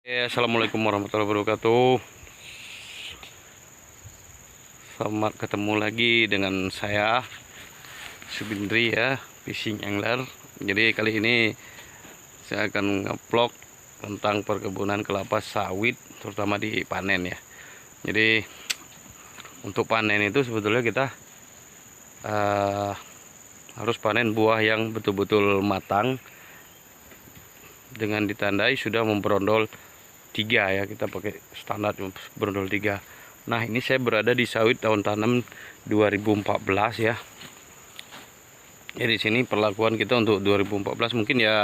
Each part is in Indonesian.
Assalamualaikum warahmatullahi wabarakatuh. Selamat ketemu lagi dengan saya Subindri ya, fishing angler. Jadi kali ini saya akan nge-vlog tentang perkebunan kelapa sawit, terutama di panen ya. Jadi untuk panen itu sebetulnya kita harus panen buah yang betul-betul matang dengan ditandai sudah memberondol 3 ya, kita pakai standar berondol 3. Nah, ini saya berada di sawit tahun tanam 2014 ya. Jadi di sini perlakuan kita untuk 2014 mungkin ya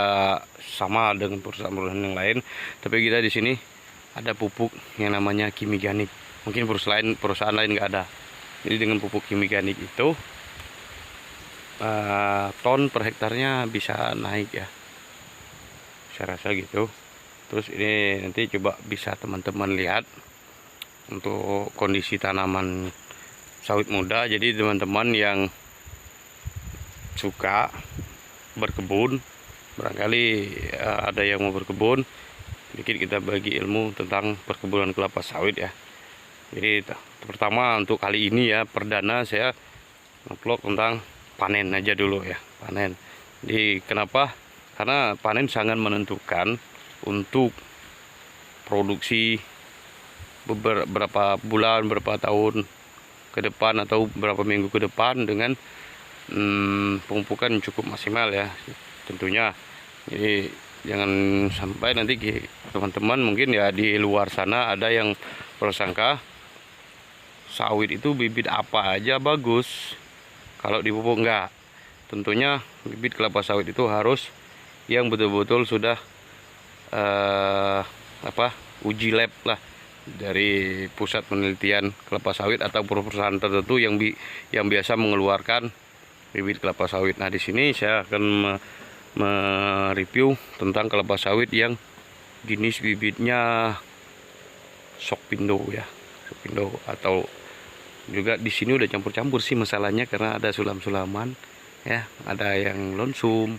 sama dengan perusahaan-perusahaan yang lain, tapi kita di sini ada pupuk yang namanya Kimiganik. Mungkin perusahaan lain nggak ada. Jadi dengan pupuk Kimiganik itu ton per hektarnya bisa naik ya. Saya rasa gitu. Terus ini nanti coba bisa teman-teman lihat untuk kondisi tanaman sawit muda. Jadi teman-teman yang suka berkebun, barangkali ada yang mau berkebun, sedikit kita bagi ilmu tentang perkebunan kelapa sawit ya. Jadi pertama untuk kali ini ya, perdana saya nge-vlog tentang panen aja dulu ya, panen. Jadi kenapa? Karena panen sangat menentukan untuk produksi beberapa bulan, beberapa tahun ke depan atau beberapa minggu ke depan dengan pemupukan cukup maksimal ya tentunya. Jadi jangan sampai nanti teman-teman mungkin ya di luar sana ada yang bersangka sawit itu bibit apa aja bagus kalau dipupuk. Enggak, tentunya bibit kelapa sawit itu harus yang betul-betul sudah uji lab lah dari pusat penelitian kelapa sawit atau perusahaan tertentu yang biasa mengeluarkan bibit kelapa sawit. Nah, di sini saya akan mereview tentang kelapa sawit yang jenis bibitnya Sokpindo ya, Sokpindo, atau juga di sini udah campur-campur sih masalahnya karena ada sulam-sulaman ya, ada yang lonsum.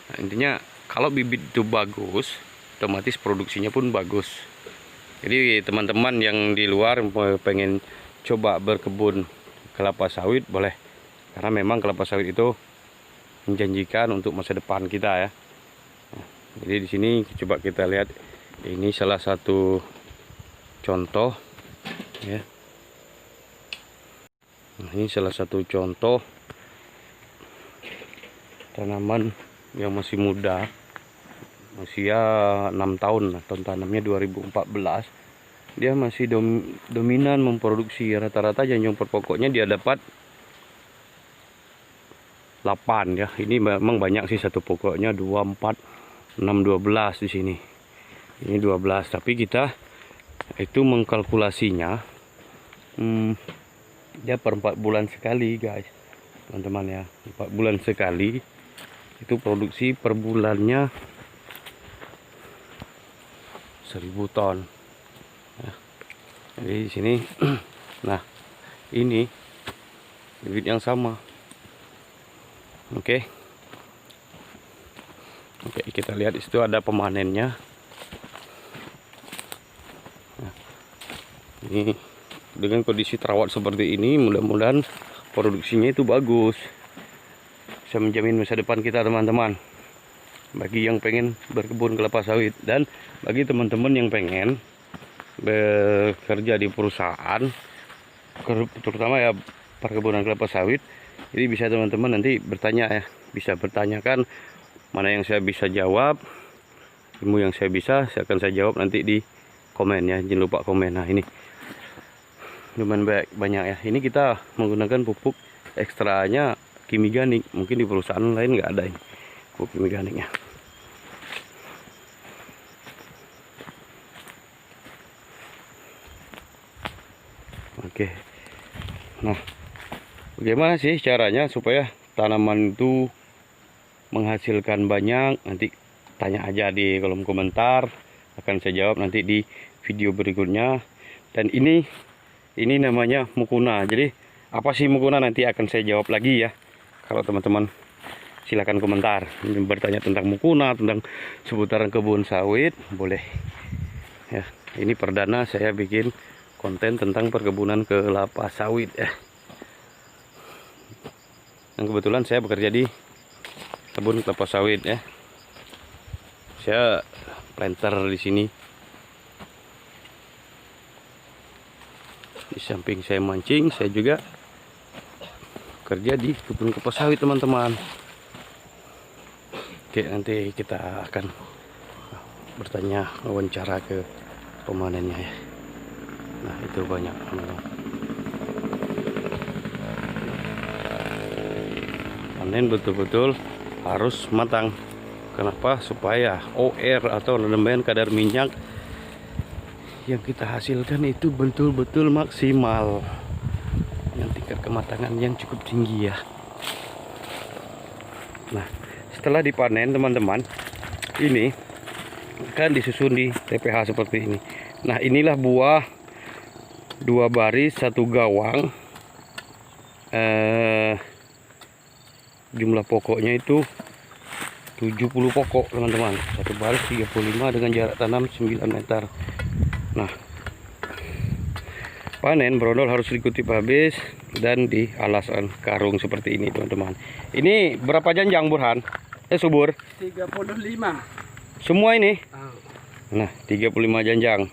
Nah, intinya kalau bibit itu bagus, otomatis produksinya pun bagus. Jadi teman-teman yang di luar pengen coba berkebun kelapa sawit boleh, karena memang kelapa sawit itu menjanjikan untuk masa depan kita ya. Nah, jadi di sini coba kita lihat, ini salah satu contoh ya. Nah, ini salah satu contoh tanaman yang masih muda, usia 6 tahun, tahun tanamnya 2014. Dia masih dominan memproduksi, rata-rata janjung per pokoknya dia dapat 8 ya. Ini memang banyak sih, satu pokoknya 2, 4, 6, 12 di sini. Ini 12, tapi kita itu mengkalkulasinya dia per 4 bulan sekali guys, teman-teman ya. 4 bulan sekali itu produksi per bulannya 1000 ton ya. Jadi di sini nah ini bibit yang sama. Oke, kita lihat di situ ada pemanennya. Nah, ini dengan kondisi terawat seperti ini, mudah-mudahan produksinya itu bagus, bisa menjamin masa depan kita teman-teman, bagi yang pengen berkebun kelapa sawit. Dan bagi teman-teman yang pengen bekerja di perusahaan terutama ya perkebunan kelapa sawit, jadi bisa teman-teman nanti bertanya ya, bisa bertanyakan mana yang saya bisa jawab, ilmu yang saya bisa, saya akan jawab nanti di komen ya, jangan lupa komen. Nah, ini lumayan banyak ya. Ini kita menggunakan pupuk ekstranya Kimiganik, mungkin di perusahaan lain nggak ada ini pupuk Kimiganiknya. Oke, nah bagaimana sih caranya supaya tanaman itu menghasilkan banyak? Nanti tanya aja di kolom komentar, akan saya jawab nanti di video berikutnya. Dan ini namanya mukuna. Jadi apa sih mukuna, nanti akan saya jawab lagi ya. Kalau teman-teman silahkan komentar bertanya tentang mukuna, tentang seputaran kebun sawit, boleh. Ya, ini perdana saya bikin konten tentang perkebunan kelapa sawit ya. Dan kebetulan saya bekerja di kebun kelapa sawit ya. Saya planter di sini. Di samping saya mancing, saya juga kerja di kebun kelapa sawit teman-teman. Oke, nanti kita akan bertanya, wawancara ke pemanennya ya. Nah, itu banyak teman-teman. Panen betul-betul harus matang. Kenapa? Supaya OR atau namanya kadar minyak yang kita hasilkan itu betul-betul maksimal, dengan tingkat kematangan yang cukup tinggi ya. Nah, setelah dipanen teman-teman, ini akan disusun di TPH seperti ini. Nah, inilah buah 2 baris 1 gawang. Jumlah pokoknya itu 70 pokok teman-teman. 1 baris 35 dengan jarak tanam 9 meter. Nah, panen brondol harus dikutip habis dan di alasan karung seperti ini teman-teman. Ini berapa janjang Burhan? Subur? 35. Semua ini? Nah, 35 janjang.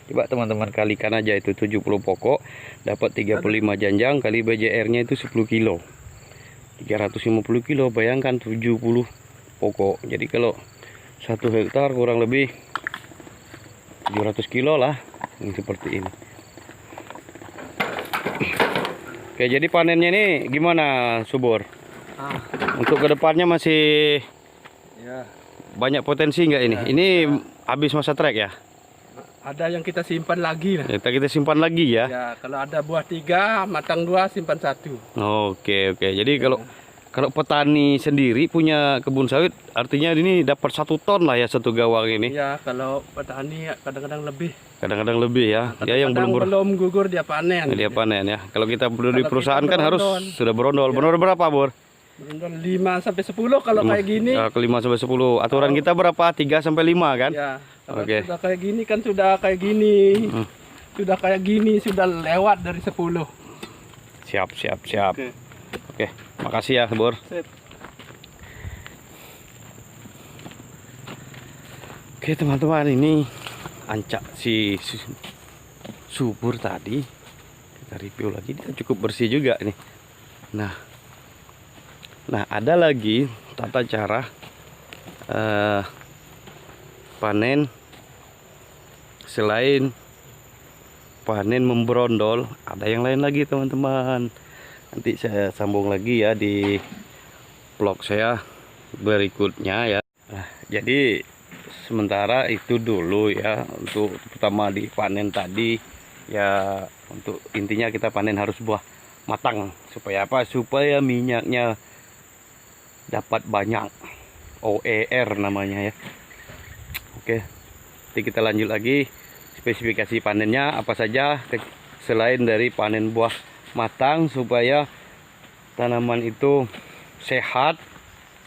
Coba teman-teman kalikan aja, itu 70 pokok dapat 35 janjang kali BJR-nya itu 10 kilo. 350 kilo, bayangkan 70 pokok. Jadi kalau 1 hektar kurang lebih 700 kilo lah, ini seperti ini. Oke, jadi panennya ini gimana Subur? Untuk kedepannya masih Ya, banyak potensi nggak ini? Ya, Ini habis masa trek ya? ada yang kita simpan lagi lah. Kita simpan lagi ya? Ya, kalau ada buah 3, matang 2, simpan 1. Oke. Jadi kalau petani sendiri punya kebun sawit, artinya ini dapat 1 ton lah ya 1 gawang ini. Ya, kalau petani kadang-kadang lebih. Kadang-kadang lebih ya. Ya yang belum gugur dia panen. dia panen ya. Kalau kita di perusahaan kita kan harus berondol. sudah berondol. Berondol berapa, Bor? Berondol 5 sampai 10 kalau kayak gini. 5 sampai 10. Aturan kita berapa? 3 sampai 5 kan? Ya, kalau Oke. sudah kayak gini kan sudah kayak gini. Sudah kayak gini, sudah lewat dari 10. Siap. Oke. Oke. Makasih ya, Bor. Sip. Oke, teman-teman, ini ancak si subur tadi. Kita review lagi, dia cukup bersih juga nih. Nah, ada lagi tata cara panen selain panen membrondol, ada yang lain lagi teman-teman. Nanti saya sambung lagi ya di vlog saya berikutnya ya. Nah, jadi sementara itu dulu ya untuk pertama di panen tadi ya. Untuk intinya kita panen harus buah matang. Supaya apa? Supaya minyaknya dapat banyak, OER namanya ya. Oke, nanti kita lanjut lagi spesifikasi panennya apa saja selain dari panen buah matang, supaya tanaman itu sehat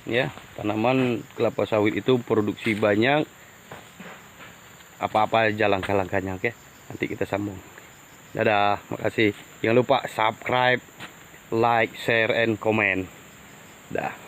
ya. Tanaman kelapa sawit itu produksi banyak. Apa-apa aja langkah-langkahnya. Oke, nanti kita sambung. Dadah, makasih. Jangan lupa subscribe, like, share, and comment. Dah.